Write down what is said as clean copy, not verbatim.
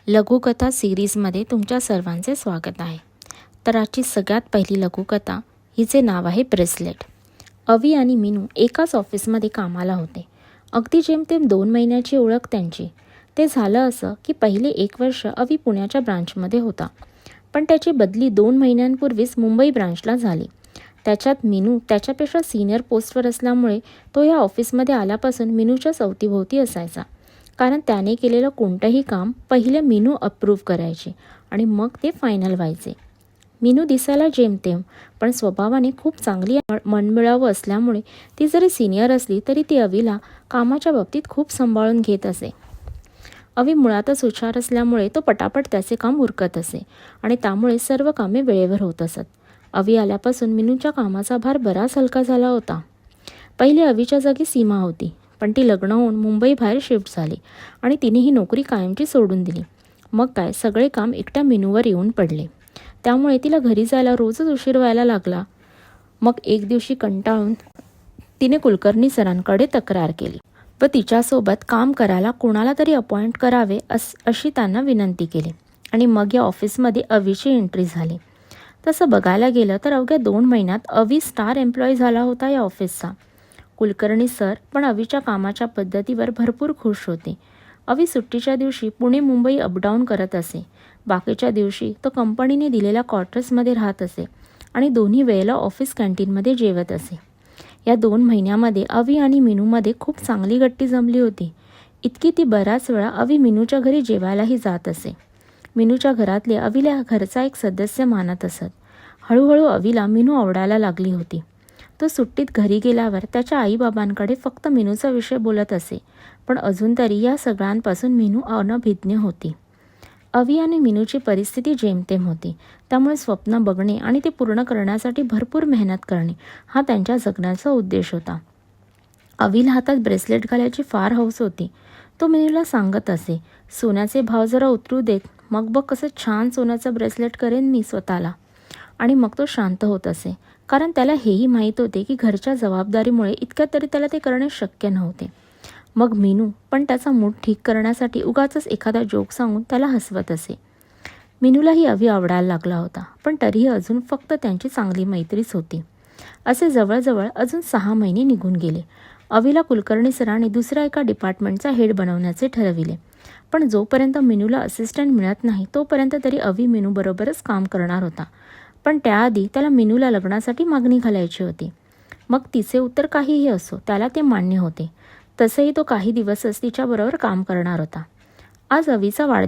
लघुकथा सिरीजमध्ये तुमच्या सर्वांचे स्वागत आहे. तर आजची सगळ्यात पहिली लघुकथा हिचे नाव आहे ब्रेसलेट. अवी आणि मीनू एकाच ऑफिसमध्ये कामाला होते. अगदी जेमतेम 2 महिन्याची ओळख त्यांची. ते झालं असं की पहिले 1 वर्ष अवी पुण्याच्या ब्रांचमध्ये होता, पण त्याची बदली 2 महिन्यांपूर्वीच मुंबई ब्रांचला झाली. त्याच्यात मीनू त्याच्यापेक्षा सिनियर पोस्टवर असल्यामुळे तो या ऑफिसमध्ये आल्यापासून मीनूच्याच अवतीभोवती असायचा, कारण त्याने केलेलं कोणतंही काम पहिले मीनू अप्रूव्ह करायचे आणि मग ते फायनल व्हायचे. मीनू दिसायला जेमतेम पण स्वभावाने खूप चांगली मनमिळावू असल्यामुळे ती जरी सिनियर असली तरी ती अवीला कामाच्या बाबतीत खूप सांभाळून घेत असे. अवी मुळातच हुशार असल्यामुळे तो पटापट त्याचे काम उरकत असे आणि त्यामुळे सर्व कामे वेळेवर होत असत. अवी आल्यापासून मीनूच्या कामाचा भार बराच हलका झाला होता. पहिले अवीच्या जागी सीमा होती, पण ती लग्न होऊन मुंबई बाहेर शिफ्ट झाली आणि तिने ही नोकरी कायमची सोडून दिली. मग काय, सगळे काम एकट्या मीनूवर येऊन पडले. त्यामुळे तिला घरी जायला रोजच उशीर व्हायला लागला. मग एक दिवशी कंटाळून तिने कुलकर्णी सरांकडे तक्रार केली व तिच्यासोबत काम करायला कोणाला तरी अपॉइंट करावे अशी त्यांना विनंती केली आणि मग या ऑफिसमध्ये अवीची एंट्री झाली. तसं बघायला गेलं तर अवघ्या 2 महिन्यात अवी स्टार एम्प्लॉई झाला होता या ऑफिसचा. कुलकर्णी सर पण अवीच्या कामाच्या पद्धतीवर भरपूर खुश होते. अवी सुट्टीच्या दिवशी पुणे मुंबई अपडाऊन करत असे. बाकीच्या दिवशी तो कंपनीने दिलेल्या क्वार्टर्समध्ये राहत असे आणि दोन्ही वेळेला ऑफिस कॅन्टीनमध्ये जेवत असे. या 2 महिन्यामध्ये अवी आणि मीनूमध्ये खूप चांगली गट्टी जमली होती. इतकी ती बऱ्याच वेळा अवी मीनूच्या घरी जेवायलाही जात असे. मीनूच्या घरातले अवीला घरचा एक सदस्य मानत असत. हळूहळू अवीला मीनू आवडायला लागली होती. तो सुट्टीत घरी गेल्यावर त्याच्या आईबाबांकडे फक्त मीनूचा विषय बोलत असे, पण अजून तरी या सगळ्यांपासून मीनू अनभिज्ञ होती. अवी आणि मीनूची परिस्थिती जेमतेम होती, त्यामुळे स्वप्न बघणे आणि ते पूर्ण करण्यासाठी भरपूर मेहनत करणे हा त्यांच्या जगण्याचा उद्देश होता. अवीला हातात ब्रेसलेट घालायची फार हौस होती. तो मीनूला सांगत असे, सोन्याचे भाव जरा उतरू देत, मग बघ कसं छान सोन्याचं ब्रेसलेट करेन मी स्वतःला. आणि मग तो शांत होत असे, कारण त्याला हेही माहीत होते की घरच्या जबाबदारीमुळे इतक्यात तरी त्याला ते करणे शक्य नव्हते. मग मीनू पण त्याचा मूड ठीक करण्यासाठी उगाचच एखादा जोक सांगून त्याला हसवत असे. मीनूलाही अवी आवडायला लागला होता, पण तरीही अजून फक्त त्यांची चांगली मैत्रीच होती. असे जवळजवळ अजून 6 महिने निघून गेले. अवीला कुलकर्णी सरांनी दुसऱ्या एका डिपार्टमेंटचा हेड बनवण्याचे ठरविले, पण जोपर्यंत मीनूला असिस्टंट मिळत नाही तोपर्यंत तरी अवी मीनूबरोबरच काम करणार होता. पण त्याआधी त्याला मीनूला लग्नासाठी मागणी घालायची होती. मग तिचे उत्तर काहीही असो, त्याला ते मान्य होते. तसेही तो काही दिवसच तिच्याबरोबर काम करणार होता. आज अवीचा वाढदिवस